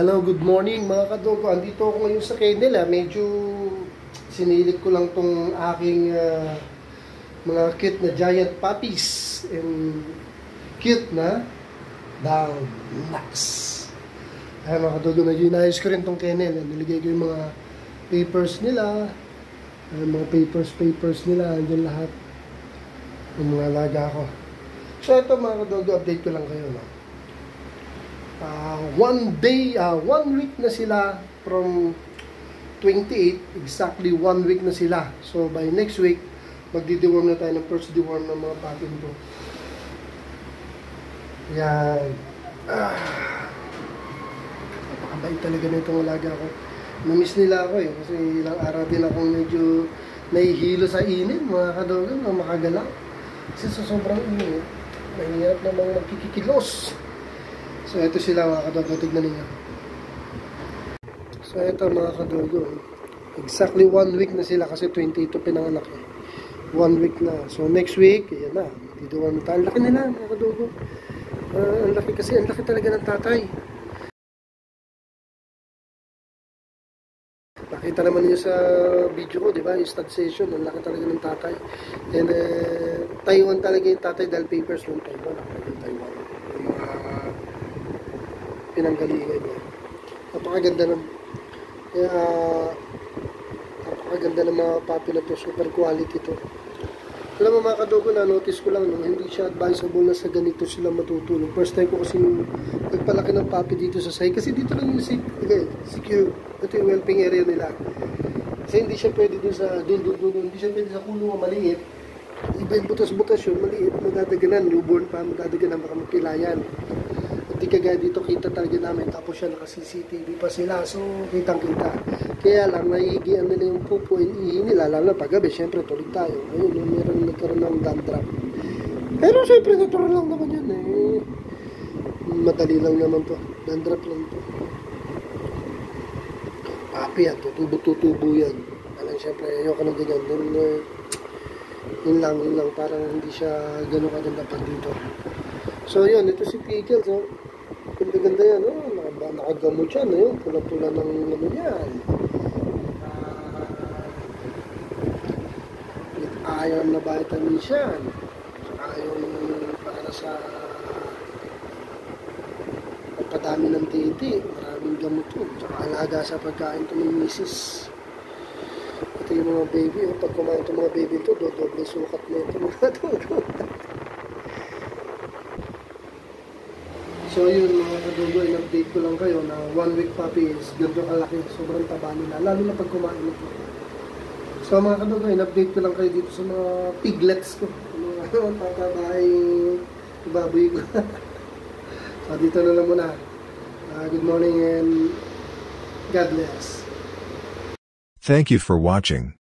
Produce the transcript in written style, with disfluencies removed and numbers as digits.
Hello, good morning mga kadogo. Andito ako ngayon sa kennel. Medyo sinilip ko lang tong aking mga cute na giant puppies and cute na down nuts. Ay mga kadogo, medyo inayos ko rin tong kennel. Niligay ko yung mga papers nila. Mga papers nila. Andyan lahat ng mga alaga ko. So ito mga kadogo, update ko lang kayo. No? 1 week na sila from 28, exactly 1 week na sila. So by next week, magdi-deworm na tayo ng first deworm ng mga patin ko. Yan. Napakabait talaga na itong alaga ko. Namiss nila ako eh, kasi ilang araw din akong medyo nahihilo sa init, mga kadogan, na makagalaw. Kasi sa sobrang init, mahirap namang magkikikilos. So, ito sila mga kadogo. Tignan ninyo. So, ito mga kadogo. Exactly 1 week na sila kasi 22 pinanganak eh. 1 week na. So, next week, yan na. Dito ang tayo. Ang laki nila mga kadogo. Ang laki kasi. Ang laki talaga ng tatay. Nakita naman niyo sa video ko, di ba? Yung stud session. Ang laki talaga ng tatay. And Taiwan talaga yung tatay dahil papers ng Taiwan. Taiwan. Pinanggalingan niya. Napakaganda ng mga puppy na to. Super quality to. Alam mo mga kadogo, na-notice ko lang no, hindi siya advisable na sa ganito sila matutulog. First time ko kasi nagpalaki ng puppy dito sa side. Kasi dito lang yung secure. Ito yung whelping area nila. Kasi hindi siya pwede dun sa hindi siya pwede sa kulungan maliit. Even butas-butas yun, maliit, madadaganan. Newborn pa, madadaganan, baka mapilayan. Hindi kagaya dito, kita talaga namin. Tapos siya naka-CCTV pa sila. So, kitang-kita. Kaya lang, naiigian nila yung pupo and ihi nila. Lalo na paggabi, syempre, tulog tayo. Ayun, meron nagkaroon ng dandruff. Pero syempre, natural lang naman yun eh. Madali lang naman to. Dandruff lang to. Papi yan, tutubo yan. Alam, syempre, ayoko ng ganyan. Yun lang. Parang hindi siya gano'ng kaganda pa dito. So, yun, ito si Pickles, oh. Ganda-ganda yan, oh. Nakagamot yan, oh. Pula-pula ng ano yan. With iron na vitamins yan. Saka yung para sa pagpadami ng titi. Maraming gamot yun. Saka alaga sa pagkain ito ng misis. Ito yung mga baby, oh. Pag kumain ito mga baby ito, dodoble sukat na ito mga dodo. So yun mga kadogo, in-update ko lang kayo na 1 week puppy is ganito kalaki, sobrang taba nila, lalo na pag kumain ito. So mga kadogo, in-update ko lang kayo dito sa mga piglets ko, mga tatabahay baboy ko. So dito na lang muna. Good morning and God bless. Thank you for watching.